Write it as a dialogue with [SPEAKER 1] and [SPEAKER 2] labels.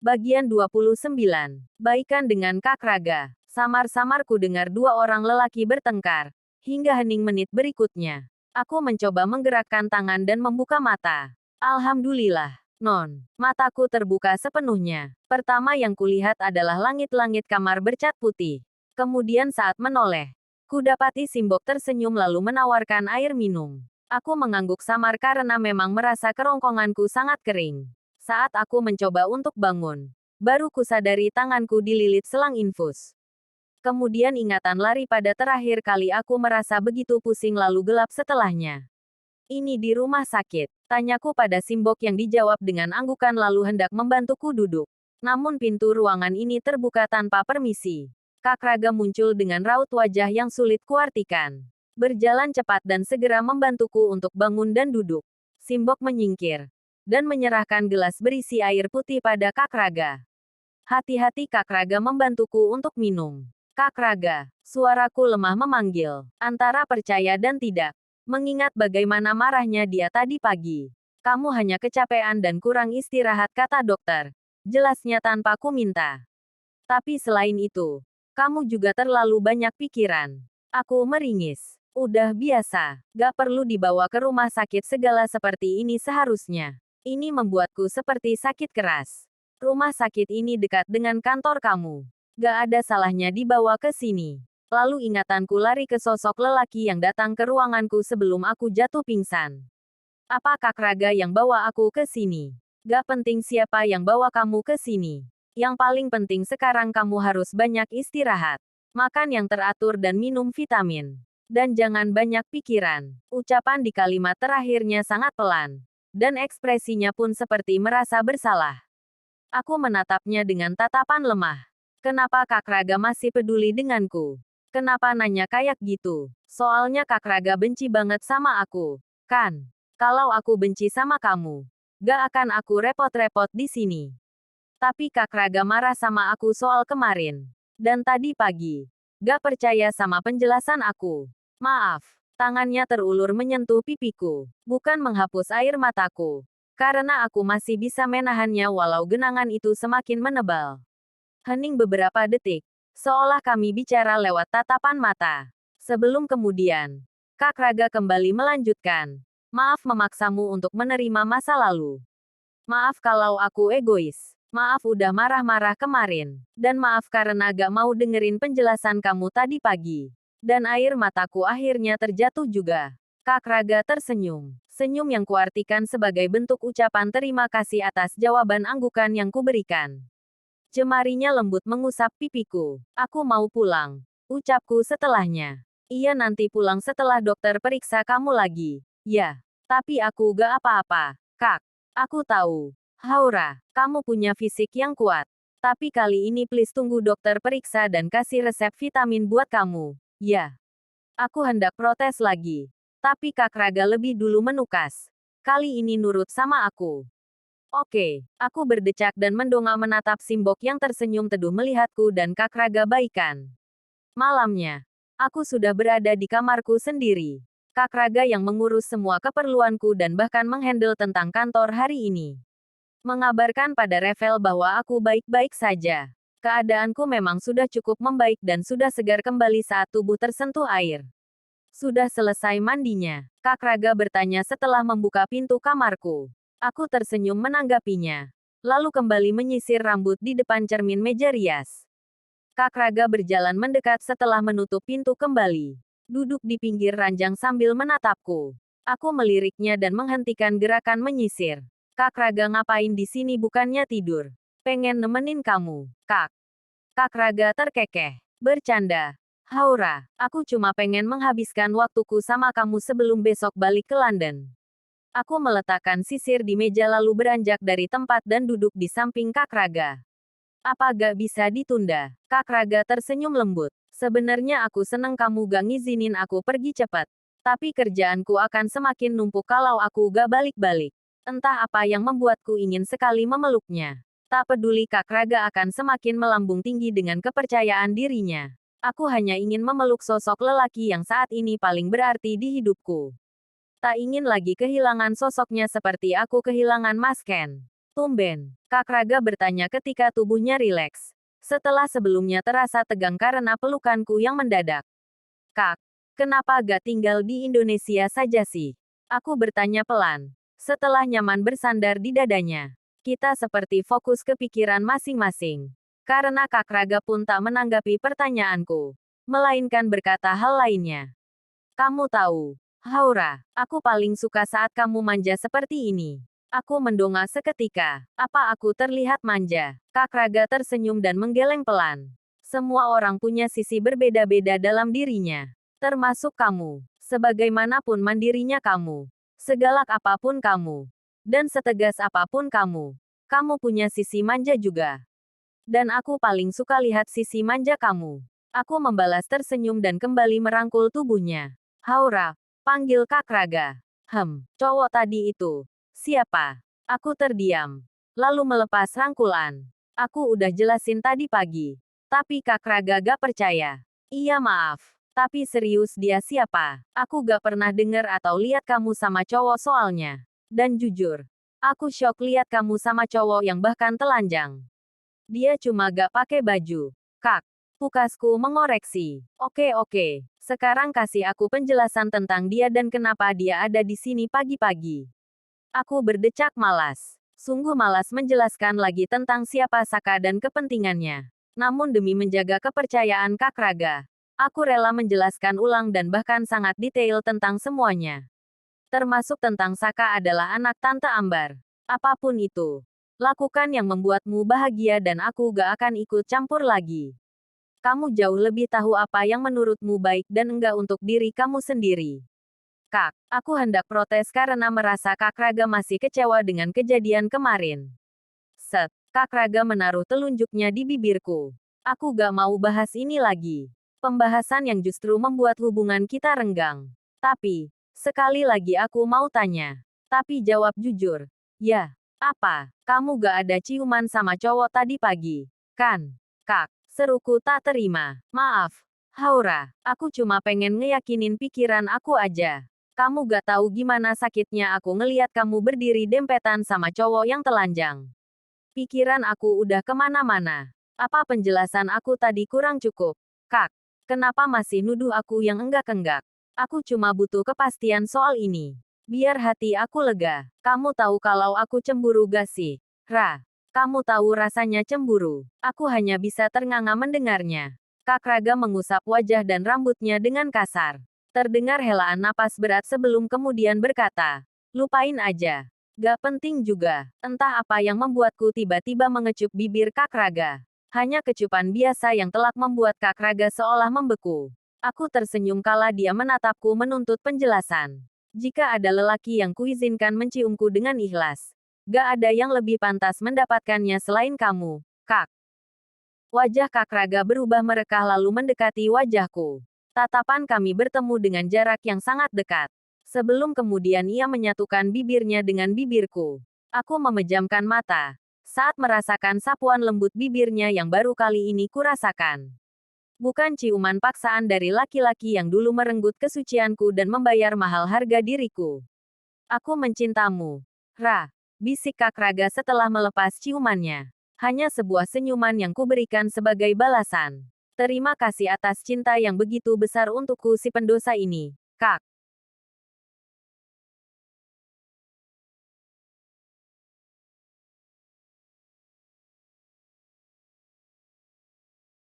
[SPEAKER 1] Bagian 29. Baikan dengan Kak Raga. Samar-samar ku dengar dua orang lelaki bertengkar. Hingga hening menit berikutnya. Aku mencoba menggerakkan tangan dan membuka mata. Alhamdulillah, Non. Mataku terbuka sepenuhnya. Pertama yang kulihat adalah langit-langit kamar bercat putih. Kemudian saat menoleh, kudapati Simbok tersenyum lalu menawarkan air minum. Aku mengangguk samar karena memang merasa kerongkonganku sangat kering. Saat aku mencoba untuk bangun, baru kusadari tanganku dililit selang infus. Kemudian ingatan lari pada terakhir kali aku merasa begitu pusing lalu gelap setelahnya. Ini di rumah sakit, tanyaku pada Simbok yang dijawab dengan anggukan lalu hendak membantuku duduk. Namun pintu ruangan ini terbuka tanpa permisi. Kak Raga muncul dengan raut wajah yang sulit kuartikan. Berjalan cepat dan segera membantuku untuk bangun dan duduk. Simbok menyingkir dan menyerahkan gelas berisi air putih pada Kak Raga. Hati-hati Kak Raga membantuku untuk minum. Kak Raga, suaraku lemah memanggil, antara percaya dan tidak. Mengingat bagaimana marahnya dia tadi pagi. Kamu hanya kecapean dan kurang istirahat kata dokter. Jelasnya tanpa ku minta. Tapi selain itu, kamu juga terlalu banyak pikiran. Aku meringis. Udah biasa, gak perlu dibawa ke rumah sakit segala seperti ini seharusnya. Ini membuatku seperti sakit keras. Rumah sakit ini dekat dengan kantor kamu. Gak ada salahnya dibawa ke sini. Lalu ingatanku lari ke sosok lelaki yang datang ke ruanganku sebelum aku jatuh pingsan. Apa Kak Raga yang bawa aku ke sini? Gak penting siapa yang bawa kamu ke sini. Yang paling penting sekarang kamu harus banyak istirahat. Makan yang teratur dan minum vitamin. Dan jangan banyak pikiran. Ucapan di kalimat terakhirnya sangat pelan. Dan ekspresinya pun seperti merasa bersalah. Aku menatapnya dengan tatapan lemah. Kenapa Kak Raga masih peduli denganku? Kenapa nanya kayak gitu? Soalnya Kak Raga benci banget sama aku, kan? Kalau aku benci sama kamu, gak akan aku repot-repot di sini. Tapi Kak Raga marah sama aku soal kemarin. Dan tadi pagi, gak percaya sama penjelasan aku. Maaf. Tangannya terulur menyentuh pipiku, bukan menghapus air mataku. Karena aku masih bisa menahannya walau genangan itu semakin menebal. Hening beberapa detik, seolah kami bicara lewat tatapan mata. Sebelum kemudian, Kak Raga kembali melanjutkan. Maaf memaksamu untuk menerima masa lalu. Maaf kalau aku egois. Maaf udah marah-marah kemarin. Dan maaf karena gak mau dengerin penjelasan kamu tadi pagi. Dan air mataku akhirnya terjatuh juga. Kak Raga tersenyum. Senyum yang kuartikan sebagai bentuk ucapan terima kasih atas jawaban anggukan yang kuberikan. Jemarinya lembut mengusap pipiku. Aku mau pulang. Ucapku setelahnya. Iya nanti pulang setelah dokter periksa kamu lagi. Ya. Tapi aku gak apa-apa, Kak. Aku tahu. Haura, kamu punya fisik yang kuat. Tapi kali ini please tunggu dokter periksa dan kasih resep vitamin buat kamu. Ya. Aku hendak protes lagi. Tapi Kak Raga lebih dulu menukas. Kali ini nurut sama aku. Oke, aku berdecak dan mendongak menatap Simbok yang tersenyum teduh melihatku dan Kak Raga baikan. Malamnya, aku sudah berada di kamarku sendiri. Kak Raga yang mengurus semua keperluanku dan bahkan menghandle tentang kantor hari ini. Mengabarkan pada Revel bahwa aku baik-baik saja. Keadaanku memang sudah cukup membaik dan sudah segar kembali saat tubuh tersentuh air. Sudah selesai mandinya? Kak Raga bertanya setelah membuka pintu kamarku. Aku tersenyum menanggapinya. Lalu kembali menyisir rambut di depan cermin meja rias. Kak Raga berjalan mendekat setelah menutup pintu kembali. Duduk di pinggir ranjang sambil menatapku. Aku meliriknya dan menghentikan gerakan menyisir. Kak Raga ngapain di sini bukannya tidur? Pengen nemenin kamu, Kak. Kak Raga terkekeh. Bercanda. Haura, aku cuma pengen menghabiskan waktuku sama kamu sebelum besok balik ke London. Aku meletakkan sisir di meja lalu beranjak dari tempat dan duduk di samping Kak Raga. Apa gak bisa ditunda? Kak Raga tersenyum lembut. Sebenarnya aku seneng kamu gak ngizinin aku pergi cepat. Tapi kerjaanku akan semakin numpuk kalau aku gak balik-balik. Entah apa yang membuatku ingin sekali memeluknya. Tak peduli Kak Raga akan semakin melambung tinggi dengan kepercayaan dirinya. Aku hanya ingin memeluk sosok lelaki yang saat ini paling berarti di hidupku. Tak ingin lagi kehilangan sosoknya seperti aku kehilangan Mas Ken. Tumben, Kak Raga bertanya ketika tubuhnya rileks. Setelah sebelumnya terasa tegang karena pelukanku yang mendadak. Kak, kenapa gak tinggal di Indonesia saja sih? Aku bertanya pelan. Setelah nyaman bersandar di dadanya. Kita seperti fokus ke pikiran masing-masing. Karena Kak Raga pun tak menanggapi pertanyaanku. Melainkan berkata hal lainnya. Kamu tahu, Haura, aku paling suka saat kamu manja seperti ini. Aku mendongak seketika. Apa aku terlihat manja? Kak Raga tersenyum dan menggeleng pelan. Semua orang punya sisi berbeda-beda dalam dirinya. Termasuk kamu. Sebagaimanapun mandirinya kamu. Segalak apapun kamu. Dan setegas apapun kamu. Kamu punya sisi manja juga. Dan aku paling suka lihat sisi manja kamu. Aku membalas tersenyum dan kembali merangkul tubuhnya. Haura, panggil Kak Raga. Cowok tadi itu. Siapa? Aku terdiam. Lalu melepas rangkulan. Aku udah jelasin tadi pagi. Tapi Kak Raga gak percaya. Iya maaf. Tapi serius dia siapa? Aku gak pernah denger atau lihat kamu sama cowok soalnya. Dan jujur, aku shock lihat kamu sama cowok yang bahkan telanjang. Dia cuma gak pakai baju. Kak, pukasku mengoreksi. Oke. Sekarang kasih aku penjelasan tentang dia dan kenapa dia ada di sini pagi-pagi. Aku berdecak malas. Sungguh malas menjelaskan lagi tentang siapa Saka dan kepentingannya. Namun demi menjaga kepercayaan Kak Raga, aku rela menjelaskan ulang dan bahkan sangat detail tentang semuanya. Termasuk tentang Saka adalah anak Tante Ambar. Apapun itu, lakukan yang membuatmu bahagia dan aku gak akan ikut campur lagi. Kamu jauh lebih tahu apa yang menurutmu baik dan enggak untuk diri kamu sendiri. Kak, aku hendak protes karena merasa Kak Raga masih kecewa dengan kejadian kemarin. Kak Raga menaruh telunjuknya di bibirku. Aku gak mau bahas ini lagi. Pembahasan yang justru membuat hubungan kita renggang. Tapi, sekali lagi aku mau tanya. Tapi jawab jujur. Ya, apa? Kamu gak ada ciuman sama cowok tadi pagi, kan? Kak, seruku tak terima. Maaf, Haura, aku cuma pengen ngeyakinin pikiran aku aja. Kamu gak tahu gimana sakitnya aku ngeliat kamu berdiri dempetan sama cowok yang telanjang. Pikiran aku udah kemana-mana. Apa penjelasan aku tadi kurang cukup? Kak, kenapa masih nuduh aku yang enggak-enggak? Aku cuma butuh kepastian soal ini. Biar hati aku lega. Kamu tahu kalau aku cemburu gak sih? Kamu tahu rasanya cemburu. Aku hanya bisa ternganga mendengarnya. Kak Raga mengusap wajah dan rambutnya dengan kasar. Terdengar helaan napas berat sebelum kemudian berkata, lupain aja. Gak penting juga. Entah apa yang membuatku tiba-tiba mengecup bibir Kak Raga. Hanya kecupan biasa yang telak membuat Kak Raga seolah membeku. Aku tersenyum kala dia menatapku menuntut penjelasan. Jika ada lelaki yang kuizinkan menciumku dengan ikhlas, gak ada yang lebih pantas mendapatkannya selain kamu, Kak. Wajah Kak Raga berubah merekah lalu mendekati wajahku. Tatapan kami bertemu dengan jarak yang sangat dekat. Sebelum kemudian ia menyatukan bibirnya dengan bibirku. Aku memejamkan mata saat merasakan sapuan lembut bibirnya yang baru kali ini kurasakan. Bukan ciuman paksaan dari laki-laki yang dulu merenggut kesucianku dan membayar mahal harga diriku. Aku mencintamu, bisik Kak Raga setelah melepas ciumannya. Hanya sebuah senyuman yang kuberikan sebagai balasan. Terima kasih atas cinta yang begitu besar untukku si pendosa ini, Kak.